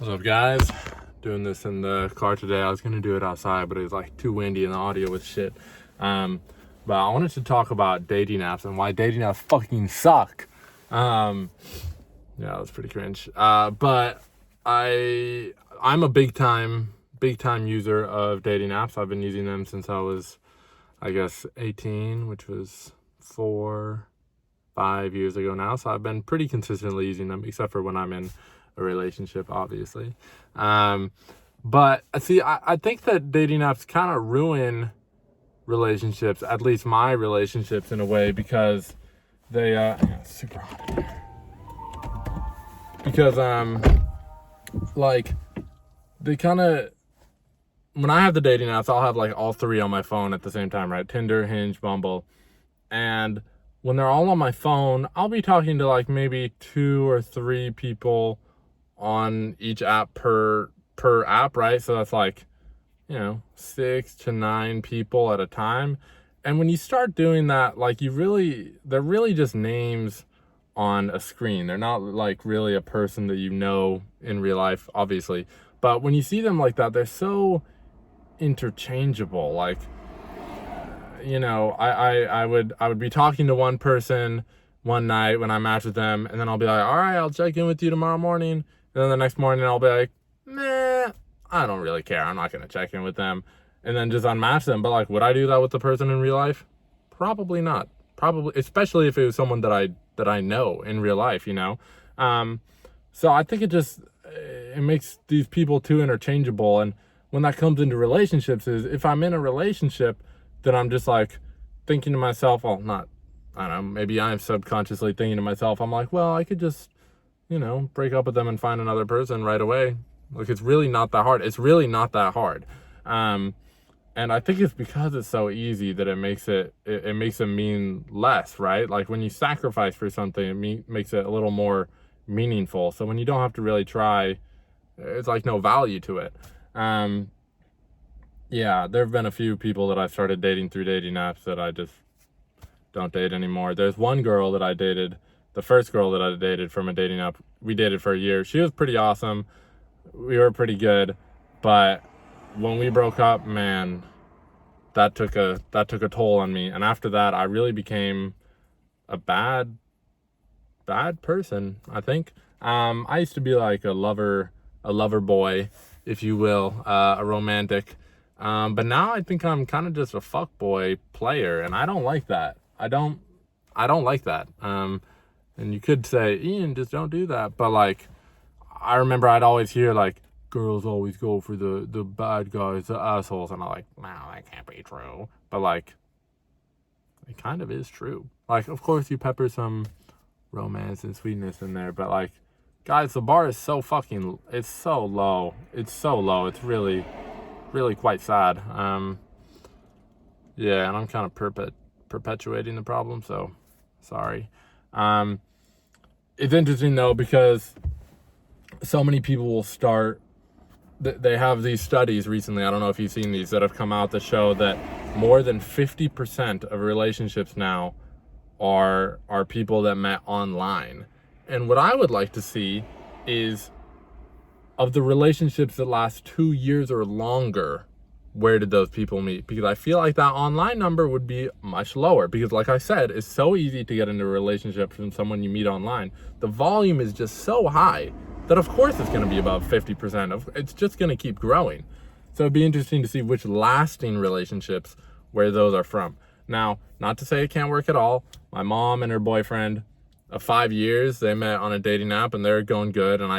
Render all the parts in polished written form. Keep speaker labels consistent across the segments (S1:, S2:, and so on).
S1: What's up, guys? Doing this in the car today. I was gonna do it outside, but it was like too windy and the audio was shit. But I wanted to talk about dating apps and why dating apps fucking suck. Yeah, that was pretty cringe. But I'm a big time user of dating apps. I've been using them since I was, I guess, 18, which was 5 years ago now. So I've been pretty consistently using them, except for when I'm in a relationship, obviously. But see, I think that dating apps kind of ruin relationships, at least my relationships, in a way, because they yeah, it's super hot in here. Because like they kind of, when I have the dating apps, I'll have like all three on my phone at the same time, right? Tinder, Hinge, Bumble. And when they're all on my phone, I'll be talking to like maybe 2 or 3 people on each app per app, right? So that's like, 6 to 9 people at a time. And when you start doing that, like they're really just names on a screen. They're not like really a person that you know in real life, obviously. But when you see them like that, they're so interchangeable. Like, I would be talking to one person one night when I match with them, and then I'll be like, all right, I'll check in with you tomorrow morning. And then the next morning I'll be like, nah, I don't really care. I'm not going to check in with them. And then just unmatch them. But like, would I do that with the person in real life? Probably not. Probably, especially if it was someone that I know in real life, So I think it makes these people too interchangeable. And when that comes into relationships, is if I'm in a relationship, then I'm just like thinking to myself, well, not, I don't know, maybe I'm subconsciously thinking to myself, I'm like, well, I could just, break up with them and find another person right away. Like, it's really not that hard. It's really not that hard. And I think it's because it's so easy that it makes it mean less, right? Like when you sacrifice for something, it makes it a little more meaningful. So when you don't have to really try, it's like no value to it. Yeah, there have been a few people that I've started dating through dating apps that I just don't date anymore. There's one girl that I dated, the first girl that I dated from a dating app. We dated for a year. She was pretty awesome. We were pretty good, but when we broke up, man, that took a toll on me. And after that, I really became a bad person, I think. I used to be like a lover boy, if you will, a romantic. But now I think I'm kind of just a fuckboy player, and I don't like that. I don't like that. And you could say, Ian, just don't do that. But like, I remember I'd always hear like, girls always go for the bad guys, the assholes. And I'm like, no, that can't be true. But like, it kind of is true. Like, of course you pepper some romance and sweetness in there, but like, guys, the bar is so fucking, it's so low. It's so low. It's really, really quite sad. Yeah, and I'm kind of perpetuating the problem, so sorry. It's interesting though, because so many people will start, they have these studies recently, I don't know if you've seen these, that have come out that show that more than 50% of relationships now are people that met online. And what I would like to see is, of the relationships that last 2 years or longer, where did those people meet? Because I feel like that online number would be much lower, because like I said, it's so easy to get into a relationship from someone you meet online. The volume is just so high that of course it's going to be above 50%. It's just going to keep growing. So it'd be interesting to see which lasting relationships, where those are from. Now, not to say it can't work at all. My mom and her boyfriend, of 5 years, they met on a dating app and they're going good. And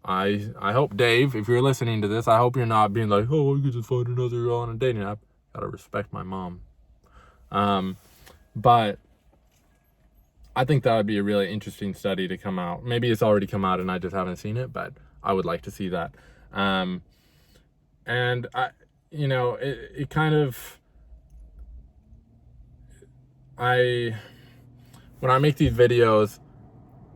S1: I hope, Dave, if you're listening to this, I hope you're not being like, oh, I could just find another girl on a dating app. Gotta respect my mom. But I think that would be a really interesting study to come out. Maybe it's already come out and I just haven't seen it, but I would like to see that. And it kind of, when I make these videos,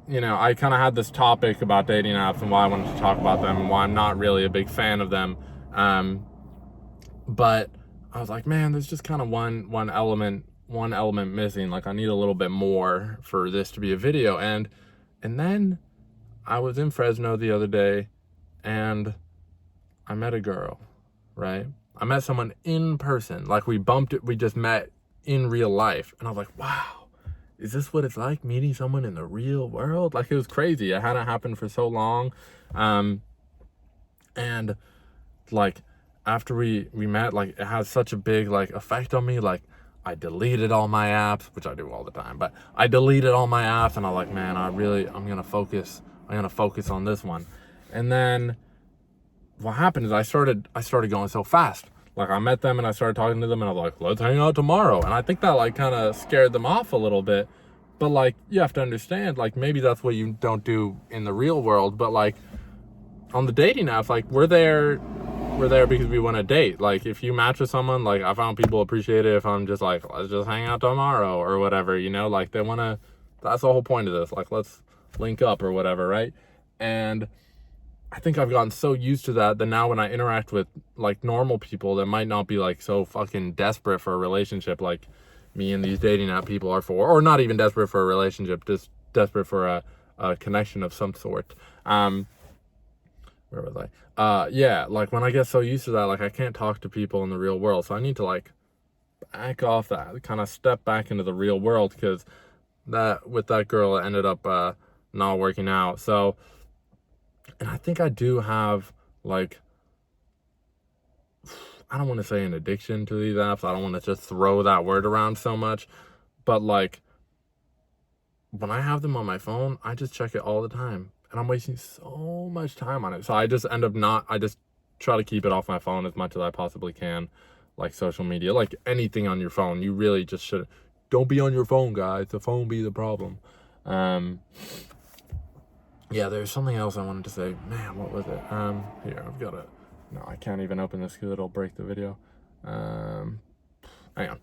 S1: I kind of had this topic about dating apps and why I wanted to talk about them and why I'm not really a big fan of them. But I was like, man, there's just kind of one element missing. Like, I need a little bit more for this to be a video. And then I was in Fresno the other day, and I met a girl, right? I met someone in person. Like we just met in real life. And I was like, wow, is this what it's like meeting someone in the real world? Like it was crazy. It hadn't happened for so long. And like after we met, like it has such a big like effect on me. Like I deleted all my apps, which I do all the time, but I deleted all my apps and I'm like, man, I'm gonna focus on this one. And then what happened is I started going so fast. Like I met them and I started talking to them and I was like, let's hang out tomorrow. And I think that like kind of scared them off a little bit. But like you have to understand, like maybe that's what you don't do in the real world, but like on the dating apps, like we're there because we want to date. Like if you match with someone, like I found people appreciate it if I'm just like, let's just hang out tomorrow or whatever, you know, like they want to, that's the whole point of this. Like let's link up or whatever, right? And I think I've gotten so used to that now when I interact with like normal people that might not be like so fucking desperate for a relationship like me and these dating app people are for, or not even desperate for a relationship, just desperate for a connection of some sort. Where was I? Yeah, like when I get so used to that, like I can't talk to people in the real world. So I need to like back off that, kind of step back into the real world, because that with that girl it ended up not working out. So, and I think I do have like, I don't want to say an addiction to these apps. I don't want to just throw that word around so much, but like when I have them on my phone, I just check it all the time. And I'm wasting so much time on it. So I just end up I just try to keep it off my phone as much as I possibly can. Like social media, like anything on your phone. You really just shouldn't. Don't be on your phone, guys. The phone be the problem. Yeah, there's something else I wanted to say. Man, what was it? Here, I've got it. No, I can't even open this because it'll break the video. Hang on.